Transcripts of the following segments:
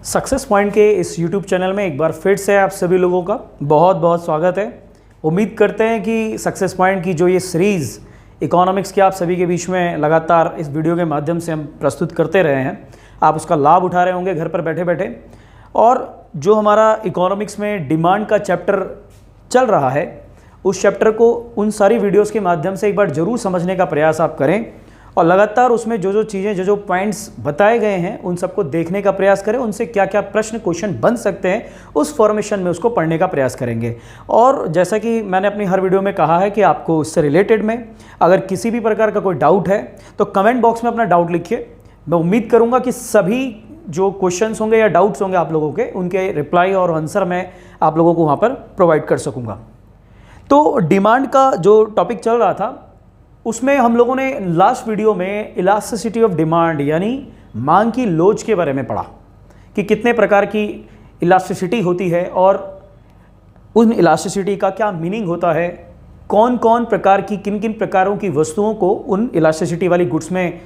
Success point के इस YouTube channel में एक बार फिर से आप सभी लोगों का बहुत बहुत स्वागत है। उम्मीद करते हैं कि सक्सेस पॉइंट की जो ये सीरीज़ इकोनॉमिक्स की आप सभी के बीच में लगातार इस वीडियो के माध्यम से हम प्रस्तुत करते रहे हैं, आप उसका लाभ उठा रहे होंगे घर पर बैठे बैठे। और जो हमारा इकोनॉमिक्स में डिमांड का चैप्टर चल रहा है, उस चैप्टर को उन सारी वीडियोज़ के माध्यम से एक बार ज़रूर समझने का प्रयास आप करें और लगातार उसमें जो चीज़ें जो पॉइंट्स बताए गए हैं उन सबको देखने का प्रयास करें, उनसे क्या क्या प्रश्न क्वेश्चन बन सकते हैं उस फॉर्मेशन में उसको पढ़ने का प्रयास करेंगे। और जैसा कि मैंने अपनी हर वीडियो में कहा है कि आपको उससे रिलेटेड में अगर किसी भी प्रकार का कोई डाउट है तो कमेंट बॉक्स में अपना डाउट लिखिए। मैं उम्मीद करूँगा कि सभी जो क्वेश्चंस होंगे या डाउट्स होंगे आप लोगों के, उनके रिप्लाई और आंसर मैं आप लोगों को वहाँ पर प्रोवाइड कर सकूँगा। तो डिमांड का जो टॉपिक चल रहा था उसमें हम लोगों ने लास्ट वीडियो में इलास्टिसिटी ऑफ डिमांड यानी मांग की लोच के बारे में पढ़ा कि कितने प्रकार की इलास्टिसिटी होती है और उन इलास्टिसिटी का क्या मीनिंग होता है, कौन कौन प्रकार की किन किन प्रकारों की वस्तुओं को उन इलास्टिसिटी वाली गुड्स में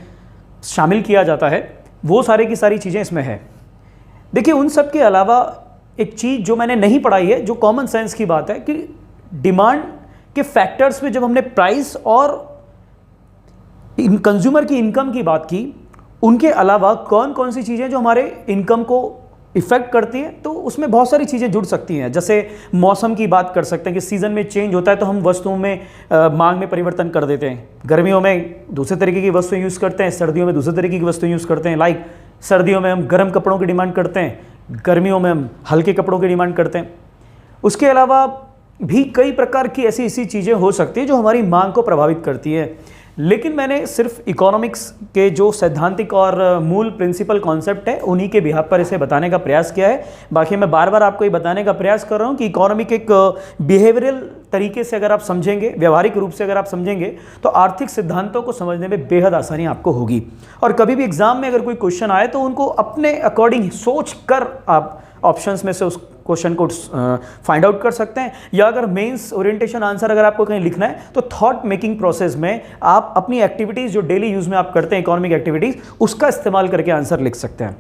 शामिल किया जाता है, वो सारी की सारी चीज़ें इसमें है। देखिए, उन सब के अलावा एक चीज़ जो मैंने नहीं पढ़ाई है, जो कॉमन सेंस की बात है कि डिमांड के फैक्टर्स में जब हमने प्राइस और कंज्यूमर की इनकम की बात की, उनके अलावा कौन कौन सी चीज़ें जो हमारे इनकम को इफ़ेक्ट करती हैं, तो उसमें बहुत सारी चीज़ें जुड़ सकती हैं। जैसे मौसम की बात कर सकते हैं कि सीज़न में चेंज होता है तो हम वस्तुओं में मांग में परिवर्तन कर देते हैं। गर्मियों में दूसरे तरीके की वस्तुएं यूज़ करते हैं, सर्दियों में दूसरे तरीके की वस्तुएं यूज़ करते हैं। लाइक सर्दियों में हम गर्म कपड़ों की डिमांड करते हैं, गर्मियों में हम हल्के कपड़ों की डिमांड करते हैं। उसके अलावा भी कई प्रकार की ऐसी ऐसी चीज़ें हो सकती हैं जो हमारी मांग को प्रभावित करती है। लेकिन मैंने सिर्फ इकोनॉमिक्स के जो सैद्धांतिक और मूल प्रिंसिपल कॉन्सेप्ट है उन्हीं के बिहाफ पर इसे बताने का प्रयास किया है। बाकी मैं बार बार आपको ये बताने का प्रयास कर रहा हूँ कि इकोनॉमिक एक बिहेवियरल तरीके से अगर आप समझेंगे, व्यवहारिक रूप से अगर आप समझेंगे, तो आर्थिक सिद्धांतों को समझने में बेहद आसानी आपको होगी। और कभी भी एग्जाम में अगर कोई क्वेश्चन आए तो उनको अपने अकॉर्डिंग सोच कर आप ऑप्शंस में से उस क्वेश्चन को फाइंड आउट कर सकते हैं। या अगर मेंस ओरिएंटेशन आंसर अगर आपको कहीं लिखना है तो थॉट मेकिंग प्रोसेस में आप अपनी एक्टिविटीज़ जो डेली यूज़ में आप करते हैं, इकोनॉमिक एक्टिविटीज़, उसका इस्तेमाल करके आंसर लिख सकते हैं।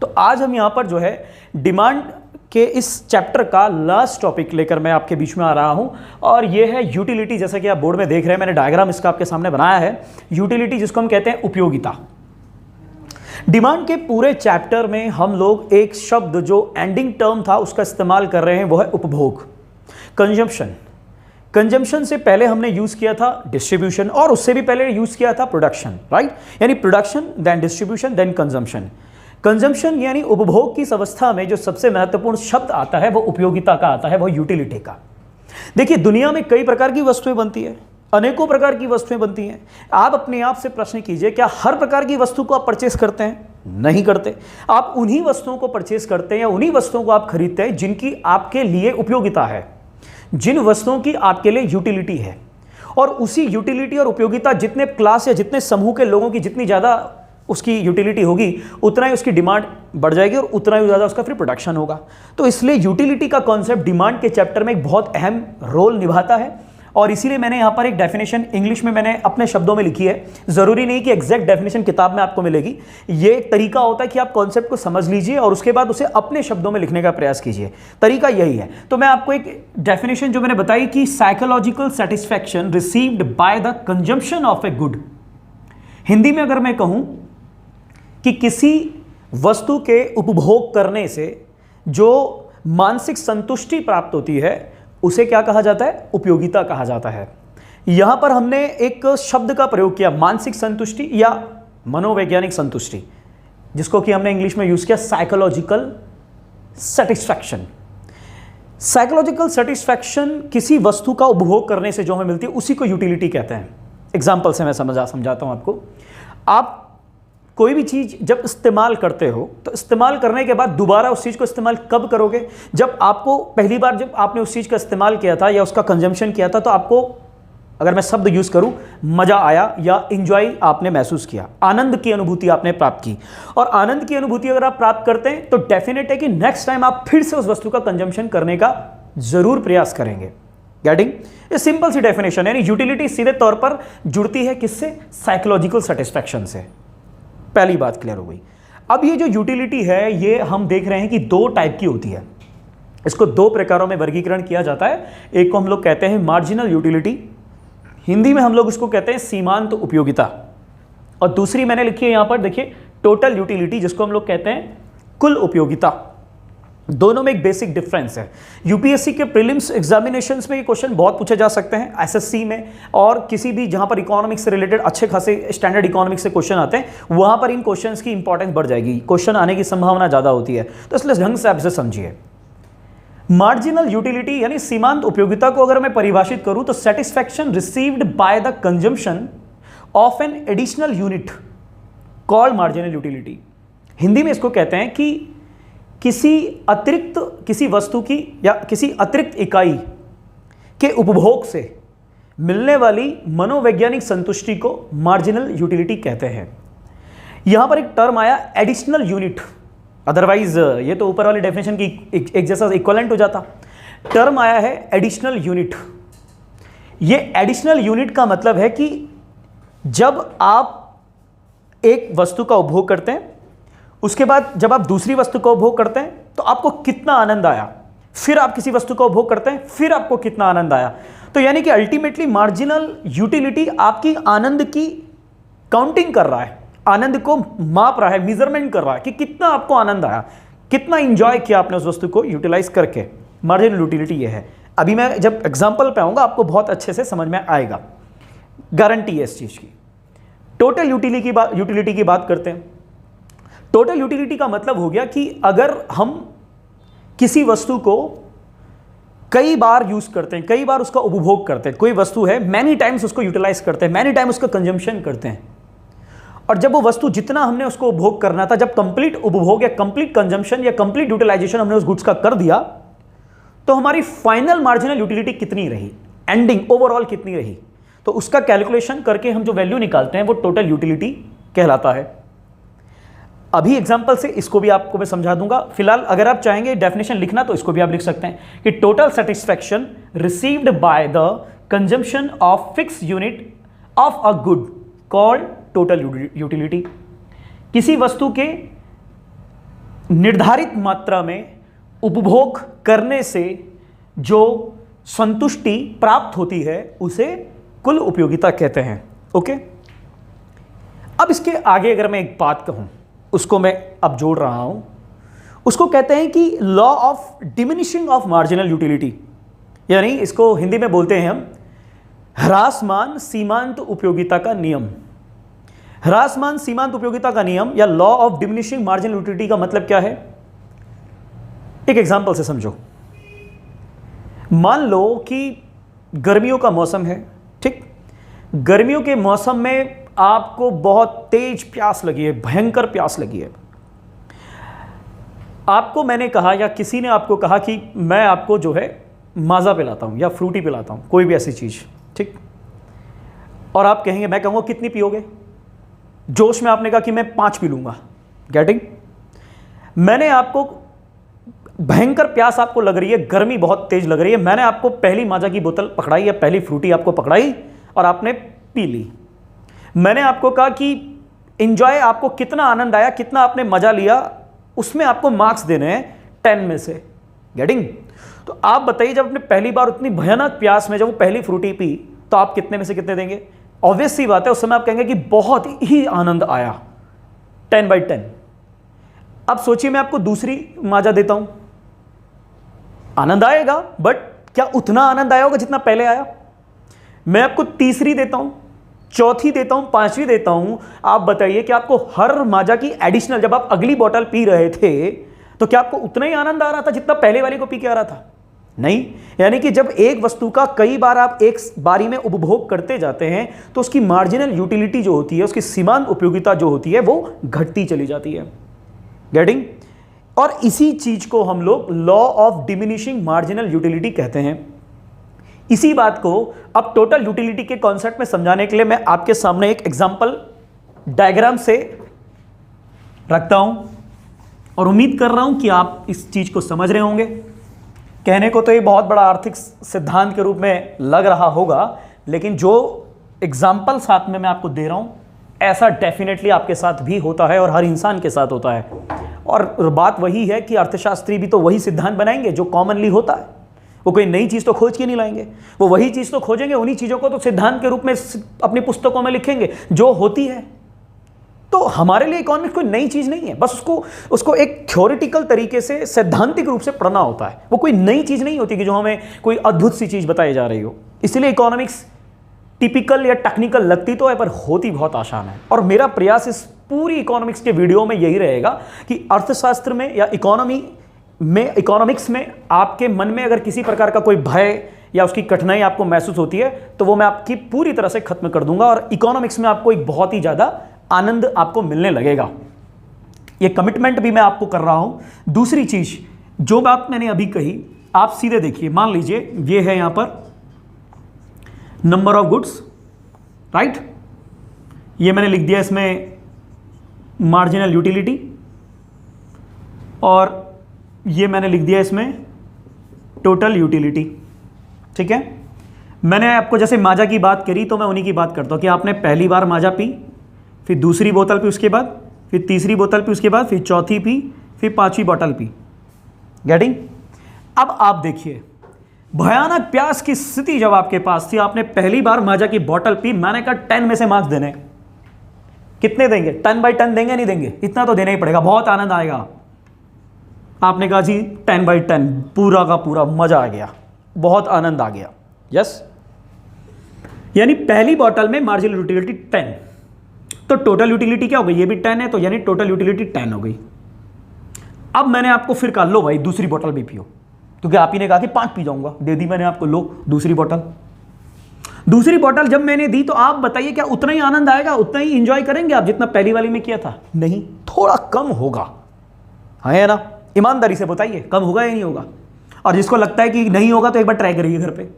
तो आज हम यहाँ पर जो है डिमांड के इस चैप्टर का लास्ट टॉपिक लेकर मैं आपके बीच में आ रहा हूँ और ये है यूटिलिटी। जैसा कि आप बोर्ड में देख रहे हैं, मैंने डायग्राम इसका आपके सामने बनाया है। यूटिलिटी जिसको हम कहते हैं उपयोगिता। डिमांड के पूरे चैप्टर में हम लोग एक शब्द जो एंडिंग टर्म था उसका इस्तेमाल कर रहे हैं, वो है उपभोग, कंजम्पशन। कंजम्पशन से पहले हमने यूज किया था डिस्ट्रीब्यूशन और उससे भी पहले यूज किया था प्रोडक्शन, राइट? यानी production then distribution then consumption. Consumption यानी उपभोग की इस अवस्था में जो सबसे महत्वपूर्ण शब्द आता है वो उपयोगिता का आता है, वो यूटिलिटी का। देखिए, दुनिया में कई प्रकार की वस्तुएं बनती है, अनेकों प्रकार की वस्तुएं बनती हैं। आप अपने आप से प्रश्न कीजिए, क्या हर प्रकार की वस्तु को आप परचेस करते हैं? नहीं करते। आप उन्हीं वस्तुओं को परचेस करते हैं या उन्हीं वस्तुओं को आप खरीदते हैं जिनकी आपके लिए उपयोगिता है, जिन वस्तुओं की आपके लिए यूटिलिटी है। और उसी यूटिलिटी और उपयोगिता जितने क्लास या जितने समूह के लोगों की जितनी ज़्यादा उसकी यूटिलिटी होगी, उतना ही उसकी डिमांड बढ़ जाएगी और उतना ही ज़्यादा उसका फिर प्रोडक्शन होगा। तो इसलिए यूटिलिटी का कॉन्सेप्ट डिमांड के चैप्टर में एक बहुत अहम रोल निभाता है। और इसीलिए मैंने यहाँ पर एक डेफिनेशन इंग्लिश में मैंने अपने शब्दों में लिखी है। ज़रूरी नहीं कि एग्जैक्ट डेफिनेशन किताब में आपको मिलेगी। ये एक तरीका होता है कि आप कॉन्सेप्ट को समझ लीजिए और उसके बाद उसे अपने शब्दों में लिखने का प्रयास कीजिए। तरीका यही है। तो मैं आपको एक डेफिनेशन जो मैंने बताई कि psychological satisfaction received by the consumption of a good. Hindi में अगर मैं कहूँ कि किसी वस्तु के उपभोग करने से जो मानसिक संतुष्टि प्राप्त होती है उसे क्या कहा जाता है? उपयोगिता कहा जाता है। यहां पर हमने एक शब्द का प्रयोग किया, मानसिक संतुष्टि या मनोवैज्ञानिक संतुष्टि, जिसको कि हमने इंग्लिश में यूज किया साइकोलॉजिकल सेटिस्फैक्शन। साइकोलॉजिकल सेटिस्फैक्शन किसी वस्तु का उपभोग करने से जो हमें मिलती है उसी को यूटिलिटी कहते हैं। एग्जाम्पल से मैं समझाता हूं आपको। आप कोई भी चीज़ जब इस्तेमाल करते हो तो इस्तेमाल करने के बाद दोबारा उस चीज़ को इस्तेमाल कब करोगे? जब आपको पहली बार जब आपने उस चीज़ का इस्तेमाल किया था या उसका कंजम्पशन किया था तो आपको, अगर मैं शब्द यूज़ करूं, मज़ा आया या इंजॉय आपने महसूस किया, आनंद की अनुभूति आपने प्राप्त की। और आनंद की अनुभूति अगर आप प्राप्त करते हैं तो डेफिनेट है कि नेक्स्ट टाइम आप फिर से उस वस्तु का कंजम्पशन करने का जरूर प्रयास करेंगे। गेटिंग? ये सिंपल सी डेफिनेशन है। यानी यूटिलिटी सीधे तौर पर जुड़ती है किससे? साइकोलॉजिकल सेटिस्फैक्शन से। पहली बात क्लियर हो गई। अब ये जो यूटिलिटी है ये हम देख रहे हैं कि दो टाइप की होती है, इसको दो प्रकारों में वर्गीकरण किया जाता है। एक को हम लोग कहते हैं मार्जिनल यूटिलिटी, हिंदी में हम लोग इसको कहते हैं सीमांत उपयोगिता, और दूसरी मैंने लिखी है यहां पर देखिए टोटल यूटिलिटी, जिसको हम लोग कहते हैं कुल उपयोगिता। दोनों में एक बेसिक डिफरेंस है। यूपीएससी के प्रीलिम्स एग्जामिनेशंस में ये क्वेश्चन बहुत पूछे जा सकते हैं, एसएससी में और किसी भी जहां पर इकोनॉमिक्स से रिलेटेड अच्छे खासे स्टैंडर्ड इकोनॉमिक्स से क्वेश्चन आते हैं, वहां पर इन क्वेश्चंस की इंपॉर्टेंस बढ़ जाएगी, क्वेश्चन आने की संभावना ज्यादा होती है। तो इसलिए ढंग से आप इसे समझिए। मार्जिनल यूटिलिटी यानी सीमांत उपयोगिता को अगर मैं परिभाषित करूं तो satisfaction received by the consumption of an additional unit called marginal utility. Hindi में इसको कहते हैं कि किसी वस्तु की या किसी अतिरिक्त इकाई के उपभोग से मिलने वाली मनोवैज्ञानिक संतुष्टि को मार्जिनल यूटिलिटी कहते हैं। यहां पर एक टर्म आया एडिशनल यूनिट, अदरवाइज ये तो ऊपर वाली डेफिनेशन की एक जैसा इक्विवेलेंट हो जाता। टर्म आया है एडिशनल यूनिट। ये एडिशनल यूनिट का मतलब है कि जब आप एक वस्तु का उपभोग करते हैं, उसके बाद जब आप दूसरी वस्तु का उपभोग करते हैं तो आपको कितना आनंद आया, फिर आप किसी वस्तु का उपभोग करते हैं, फिर आपको कितना आनंद आया। तो यानी कि अल्टीमेटली मार्जिनल यूटिलिटी आपकी आनंद की काउंटिंग कर रहा है, आनंद को माप रहा है, मेजरमेंट कर रहा है कि कितना आपको आनंद आया, कितना इंजॉय किया आपने उस वस्तु को यूटिलाइज करके। मार्जिनल यूटिलिटी ये है। अभी मैं जब एग्जांपल पे आऊंगा आपको बहुत अच्छे से समझ में आएगा, गारंटी है इस चीज की। टोटल यूटिलिटी की बात करते हैं। टोटल यूटिलिटी का मतलब हो गया कि अगर हम किसी वस्तु को कई बार यूज करते हैं, कई बार उसका उपभोग करते हैं, कोई वस्तु है मैनी टाइम्स उसको यूटिलाइज करते हैं, मैनी टाइम उसका कंजम्पशन करते हैं, और जब वो वस्तु जितना हमने उसको उपभोग करना था, जब कंप्लीट उपभोग या कंप्लीट कंजम्पशन या कंप्लीट यूटिलाइजेशन हमने उस गुड्स का कर दिया, तो हमारी फाइनल मार्जिनल यूटिलिटी कितनी रही, एंडिंग ओवरऑल कितनी रही, तो उसका कैलकुलेशन करके हम जो वैल्यू निकालते हैं वो टोटल यूटिलिटी कहलाता है। अभी एग्जांपल से इसको भी आपको मैं समझा दूंगा। फिलहाल अगर आप चाहेंगे डेफिनेशन लिखना तो इसको भी आप लिख सकते हैं कि total satisfaction received by the consumption of fix unit of a good called total utility. किसी वस्तु के निर्धारित मात्रा में उपभोग करने से जो संतुष्टि प्राप्त होती है उसे कुल उपयोगिता कहते हैं। ओके, अब इसके आगे अगर मैं एक बात कहूं, उसको मैं अब जोड़ रहा हूं, उसको कहते हैं कि law of diminishing of marginal utility, यानी इसको हिंदी में बोलते हैं हम ह्रासमान सीमांत उपयोगिता का नियम। ह्रासमान सीमांत उपयोगिता का नियम या law of diminishing marginal utility का मतलब क्या है, एक एग्जांपल से समझो। मान लो कि गर्मियों का मौसम है, ठीक, गर्मियों के मौसम में आपको बहुत तेज प्यास लगी है, भयंकर प्यास लगी है। आपको मैंने कहा या किसी ने आपको कहा कि मैं आपको जो है माजा पिलाता हूं या फ्रूटी पिलाता हूं, कोई भी ऐसी चीज, ठीक, और आप कहेंगे, मैं कहूंगा कितनी पियोगे, जोश में आपने कहा कि मैं 5 पी लूंगा। गेटिंग? मैंने आपको भयंकर प्यास आपको लग रही है, गर्मी बहुत तेज लग रही है, मैंने आपको पहली माजा की बोतल पकड़ाई या पहली फ्रूटी आपको पकड़ाई और आपने पी ली। मैंने आपको कहा कि एंजॉय, आपको कितना आनंद आया, कितना आपने मजा लिया, उसमें आपको मार्क्स देने हैं 10 में से। गेटिंग? तो आप बताइए, जब आपने पहली बार उतनी भयानक प्यास में जब वो पहली फ्रूटी पी तो आप कितने में से कितने देंगे? ऑब्वियस सी बात है, उस समय आप कहेंगे कि बहुत ही आनंद आया, 10/10। अब सोचिए मैं आपको दूसरी माजा देता हूं, आनंद आएगा, बट क्या उतना आनंद आया होगा जितना पहले आया? मैं आपको तीसरी देता हूं, चौथी देता हूं, 5वीं देता हूं, आप बताइए कि आपको हर माजा की एडिशनल, जब आप अगली बोतल पी रहे थे तो क्या आपको उतना ही आनंद आ रहा था जितना पहले वाली को पी के आ रहा था? नहीं। यानी कि जब एक वस्तु का कई बार आप एक बारी में उपभोग करते जाते हैं तो उसकी मार्जिनल यूटिलिटी जो होती है, उसकी सीमांत उपयोगिता जो होती है, वो घटती चली जाती है। गेटिंग? और इसी चीज को हम लोग law of diminishing marginal utility कहते हैं। इसी बात को अब टोटल यूटिलिटी के कॉन्सेप्ट में समझाने के लिए मैं आपके सामने एक एग्जांपल डायग्राम से रखता हूं और उम्मीद कर रहा हूं कि आप इस चीज को समझ रहे होंगे। कहने को तो ये बहुत बड़ा आर्थिक सिद्धांत के रूप में लग रहा होगा, लेकिन जो एग्जांपल साथ में मैं आपको दे रहा हूं ऐसा डेफिनेटली आपके साथ भी होता है और हर इंसान के साथ होता है। और बात वही है कि अर्थशास्त्री भी तो वही सिद्धांत बनाएंगे जो कॉमनली होता है। वो कोई नई चीज़ तो खोज के नहीं लाएंगे, वो वही चीज़ तो खोजेंगे, उन्हीं चीज़ों को तो सिद्धांत के रूप में अपनी पुस्तकों में लिखेंगे जो होती है। तो हमारे लिए इकोनॉमिक्स कोई नई चीज़ नहीं है, बस उसको एक थ्योरेटिकल तरीके से सैद्धांतिक रूप से पढ़ना होता है। वो कोई नई चीज़ नहीं होती कि जो हमें कोई अद्भुत सी चीज़ बताई जा रही हो। इसलिए इकोनॉमिक्स टिपिकल या टेक्निकल लगती तो है पर होती बहुत आसान है। और मेरा प्रयास इस पूरी इकोनॉमिक्स के वीडियो में यही रहेगा कि अर्थशास्त्र में या इकोनॉमिक्स में आपके मन में अगर किसी प्रकार का कोई भय या उसकी कठिनाई आपको महसूस होती है तो वो मैं आपकी पूरी तरह से खत्म कर दूंगा और इकोनॉमिक्स में आपको एक बहुत ही ज़्यादा आनंद आपको मिलने लगेगा। ये कमिटमेंट भी मैं आपको कर रहा हूं। दूसरी चीज, जो बात मैंने अभी कही, आप सीधे देखिए, मान लीजिए ये है यहां पर नंबर ऑफ गुड्स, राइट। ये मैंने लिख दिया इसमें मार्जिनल यूटिलिटी, और ये मैंने लिख दिया इसमें टोटल यूटिलिटी। ठीक है, मैंने आपको जैसे माजा की बात करी तो मैं उन्हीं की बात करता हूं कि आपने पहली बार माजा पी, फिर दूसरी बोतल पी, उसके बाद फिर तीसरी बोतल पी, उसके बाद फिर चौथी पी, फिर पांचवी बोतल पी। गेटिंग? अब आप देखिए, भयानक प्यास की स्थिति जब आपके पास थी, आपने पहली बार माजा की बोतल पी, मैंने कहा 10 में से मार्क्स देने। कितने देंगे? 10 बाई 10 देंगे, नहीं देंगे? इतना तो देना ही पड़ेगा, बहुत आनंद आएगा। आपने कहा जी 10 बाई 10, पूरा का पूरा मजा आ गया, बहुत आनंद आ गया। यस, यानी पहली बोतल में मार्जिनल यूटिलिटी 10, तो टोटल यूटिलिटी क्या हो गई? ये भी 10 है, तो यानी टोटल यूटिलिटी 10 हो गई। अब मैंने आपको फिर कहा लो भाई दूसरी बोतल भी पियो, क्योंकि आप ही ने कहा कि 5 पी जाऊंगा, दे दी मैंने आपको, लो दूसरी बोतल। दूसरी बोतल जब मैंने दी तो आप बताइए क्या उतना ही आनंद आएगा, उतना ही इंजॉय करेंगे आप जितना पहली वाली में किया था? नहीं, थोड़ा कम होगा, है ना? ईमानदारी से बताइए, कम होगा या नहीं होगा? और जिसको लगता है कि नहीं होगा तो एक बार ट्राई करिए घर पे।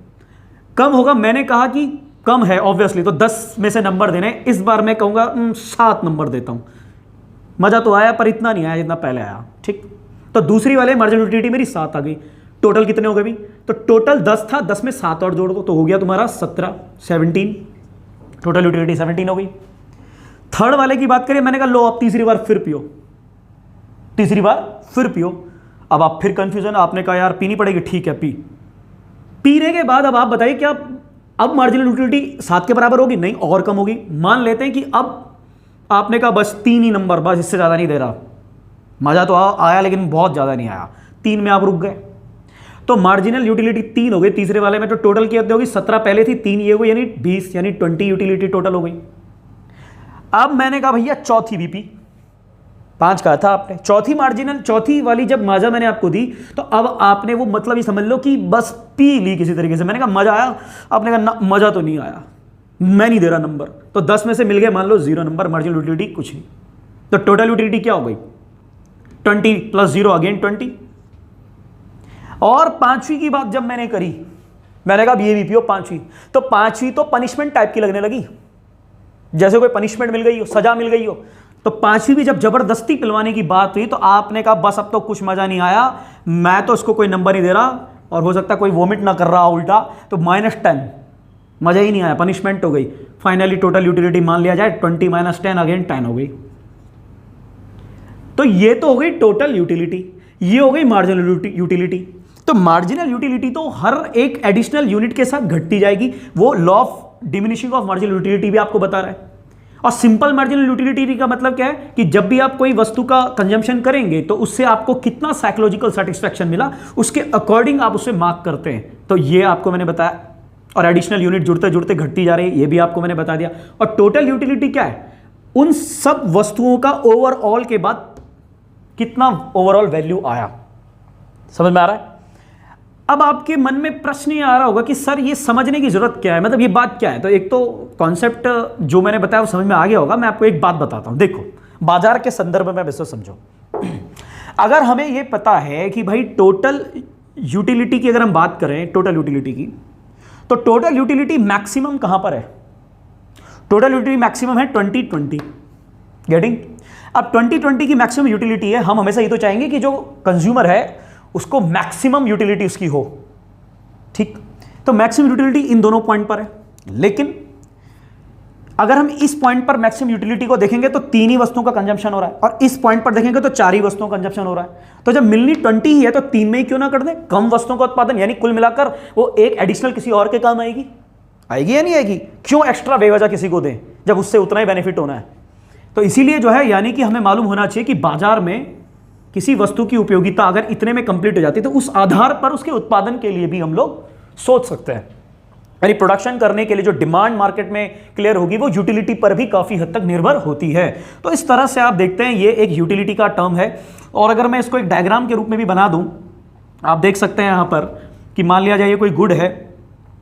कम होगा, मैंने कहा कि कम है ऑब्वियसली, तो 10 में से नंबर देने। इस बार मैं कहूंगा 7 नंबर देता हूं। मजा तो आया पर इतना नहीं आया जितना पहले आया। ठीक, तो दूसरी वाले मार्जिनल यूटिलिटी मेरी 7 आ गई। टोटल कितने हो गए भी? तो टोटल 10 था, 10 में 7 और जोड़ दो तो हो गया तुम्हारा 17, 17। टोटल यूटिलिटी 17 हो गई। थर्ड वाले की बात करें, मैंने कहा लो अब तीसरी बार फिर पियो, तीसरी बार फिर पियो। अब आप फिर कंफ्यूजन, आपने कहा यार पीनी पड़ेगी, ठीक है पी। पीने के बाद अब आप बताइए क्या अब मार्जिनल यूटिलिटी 7 के बराबर होगी? नहीं, और कम होगी। मान लेते हैं कि अब आपने कहा बस 3 ही नंबर, बस इससे ज़्यादा नहीं दे रहा। मज़ा तो आया लेकिन बहुत ज़्यादा नहीं आया, 3 में आप रुक गए। तो मार्जिनल यूटिलिटी 3 हो गई तीसरे वाले में। तो टोटल कितनी होगी? 17 पहले थी, 3 ये हुई, यानी 20, यानी 20 यूटिलिटी टोटल हो गई। अब मैंने कहा भैया चौथी भी पी, 5 कहा था आपने, चौथी मार्जिनल, चौथी वाली जब माजा मैंने आपको दी तो अब आपने वो मतलब ही समझ लो कि बस पी ली किसी तरीके से। मैंने कहा मजा आया? आपने कहा ना मजा तो नहीं आया, मैं नहीं दे रहा नंबर। तो 10 में से मिल गए मान लो 0 नंबर, मार्जिनल यूटिलिटी कुछ नहीं। तो टोटल यूटिलिटी क्या हो गई? 20 प्लस 0 अगेन 20। और 5वीं की बात जब मैंने करी, मैंने कहा ये भी पियो 5वीं। तो 5वीं तो पनिशमेंट टाइप की लगने लगी, जैसे कोई पनिशमेंट मिल गई हो, सजा मिल गई हो। तो 5वीं भी जब जबरदस्ती पिलवाने की बात हुई तो आपने कहा बस अब तो कुछ मजा नहीं आया, मैं तो इसको कोई नंबर नहीं दे रहा, और हो सकता है कोई वोमिट ना कर रहा उल्टा, तो -10, मजा ही नहीं आया, पनिशमेंट हो गई। फाइनली टोटल यूटिलिटी मान लिया जाए 20 - 10 अगेन 10 हो गई। तो ये तो हो गई टोटल यूटिलिटी, ये हो गई मार्जिनल यूटिलिटी। तो मार्जिनल यूटिलिटी तो हर एक एडिशनल यूनिट के साथ घटती जाएगी, वो law of diminishing of marginal utility भी आपको बता रहा है। और सिंपल मार्जिनल यूटिलिटी का मतलब क्या है कि जब भी आप कोई वस्तु का कंजम्पशन करेंगे तो उससे आपको कितना साइकोलॉजिकल सेटिस्फैक्शन मिला, उसके अकॉर्डिंग आप उसे मार्क करते हैं। तो ये आपको मैंने बताया, और एडिशनल यूनिट जुड़ते जुड़ते घटती जा रही है, ये भी आपको मैंने बता दिया। और टोटल यूटिलिटी क्या है? उन सब वस्तुओं का ओवरऑल के बाद कितना ओवरऑल वैल्यू आया। समझ में आ रहा है? अब आपके मन में प्रश्न ये आ रहा होगा कि सर ये समझने की जरूरत क्या है, मतलब ये बात क्या है? तो एक तो कॉन्सेप्ट जो मैंने बताया वो समझ में आ गया होगा। मैं आपको एक बात बताता हूं, देखो बाजार के संदर्भ में वैसे समझो। अगर हमें ये पता है कि भाई टोटल यूटिलिटी की अगर हम बात करें, टोटल यूटिलिटी की, तो टोटल यूटिलिटी मैक्सिमम कहां पर है? टोटल यूटिलिटी मैक्सिमम है 2020। गेटिंग? अब 2020 की मैक्सिमम यूटिलिटी है, हम हमेशा ये तो चाहेंगे कि जो कंज्यूमर है उसको मैक्सिमम यूटिलिटी उसकी हो। ठीक, तो मैक्सिमम यूटिलिटी इन दोनों पॉइंट पर है। लेकिन अगर हम इस पॉइंट पर मैक्सिमम यूटिलिटी को देखेंगे तो 3 ही वस्तुओं का कंजम्पशन हो रहा है, और इस पॉइंट पर देखेंगे तो 4 ही वस्तुओं का कंजम्पशन हो रहा है। तो जब मिलनी 20 ही है तो 3 में ही क्यों ना कर दें, कम वस्तुओं का उत्पादन, यानी कुल मिलाकर वो एक एडिशनल किसी और के काम आएगी, आएगी या नहीं आएगी? क्यों एक्स्ट्रा बेवजह किसी को दें जब उससे उतना ही बेनिफिट होना है? तो इसीलिए जो है, यानी कि हमें मालूम होना चाहिए कि बाजार में किसी वस्तु की उपयोगिता अगर इतने में कंप्लीट हो जाती है तो उस आधार पर उसके उत्पादन के लिए भी हम लोग सोच सकते हैं। यानी प्रोडक्शन करने के लिए जो डिमांड मार्केट में क्लियर होगी वो यूटिलिटी पर भी काफ़ी हद तक निर्भर होती है। तो इस तरह से आप देखते हैं ये एक यूटिलिटी का टर्म है। और अगर मैं इसको एक डायग्राम के रूप में भी बना दूं, आप देख सकते हैं यहाँ पर कि मान लिया जाए ये कोई गुड़ है,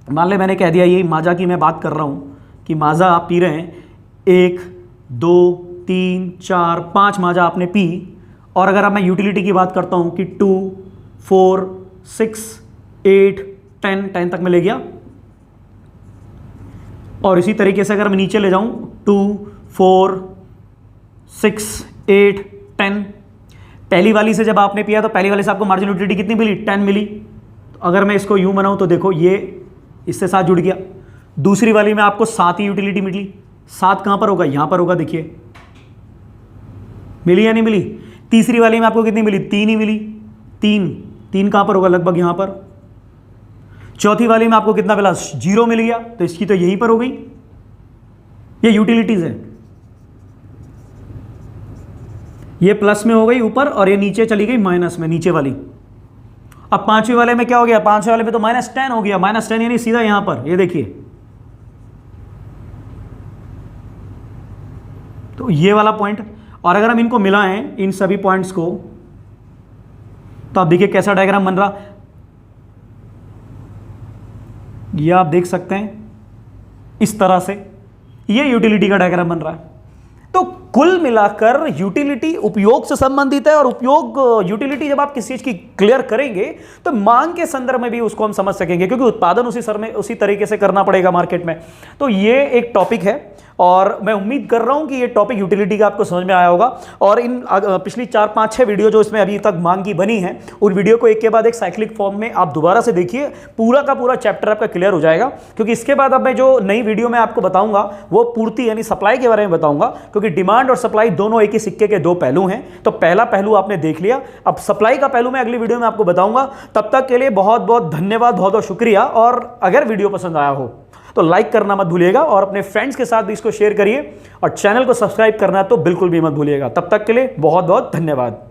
मान ले मैंने कह दिया ये माजा की मैं बात कर रहा हूँ कि माजा आप पी रहे हैं, 1 2 3 4 5 माजा आपने पी, और अगर अब मैं यूटिलिटी की बात करता हूँ कि 2 4 6 8 10 तक मैं ले गया, और इसी तरीके से अगर मैं नीचे ले जाऊं 2 4 6 8 10, पहली वाली से जब आपने पिया तो पहली वाली से आपको मार्जिनल यूटिलिटी कितनी मिली? 10 मिली। तो अगर मैं इसको यूं बनाऊं तो देखो ये इससे 7 जुड़ गया। दूसरी वाली में आपको 7 ही यूटिलिटी मिली। 7 कहां पर होगा? यहां पर होगा, देखिए मिली या नहीं मिली? तीसरी वाली में आपको कितनी मिली? 3 ही मिली। 3 कहां पर होगा? लगभग यहां पर। चौथी वाली में आपको कितना मिला? 0 मिल गया, तो इसकी तो यहीं पर हो गई। ये यूटिलिटीज है, ये प्लस में हो गई ऊपर और ये नीचे चली गई माइनस में, नीचे वाली। अब पांचवी वाले में क्या हो गया? पांचवे वाले में तो -10 हो गया। -10 यानी सीधा यहां पर, ये देखिए, तो ये वाला पॉइंट। और अगर हम इनको मिलाएं इन सभी पॉइंट्स को, तो आप देखिए कैसा डायग्राम बन रहा। ये आप देख सकते हैं इस तरह से, ये यूटिलिटी का डायग्राम बन रहा है। तो कुल मिलाकर यूटिलिटी उपयोग से संबंधित है, और उपयोग यूटिलिटी जब आप किसी चीज की क्लियर करेंगे तो मांग के संदर्भ में भी उसको हम समझ सकेंगे, क्योंकि उत्पादन उसी तरीके से करना पड़ेगा मार्केट में। तो ये एक टॉपिक है, और मैं उम्मीद कर रहा हूं कि ये टॉपिक यूटिलिटी का आपको समझ में आया होगा। और इन पिछली 4 5 6 वीडियो जो इसमें अभी तक मांग की बनी है, उन वीडियो को एक के बाद एक साइक्लिक फॉर्म में आप दोबारा से देखिए, पूरा का पूरा चैप्टर आपका क्लियर हो जाएगा। क्योंकि इसके बाद अब मैं जो नई वीडियो में आपको बताऊंगा वो पूर्ति यानी सप्लाई के बारे में बताऊंगा, क्योंकि डिमांड और सप्लाई दोनों एक ही सिक्के के 2 पहलू हैं। तो पहला पहलू आपने देख लिया, अब सप्लाई का पहलू मैं अगली वीडियो में आपको बताऊंगा। तब तक के लिए बहुत बहुत धन्यवाद, बहुत बहुत शुक्रिया। और अगर वीडियो पसंद आया हो तो लाइक करना मत भूलिएगा, और अपने फ्रेंड्स के साथ भी इसको शेयर करिए, और चैनल को सब्सक्राइब करना तो बिल्कुल भी मत भूलिएगा। तब तक के लिए बहुत बहुत धन्यवाद।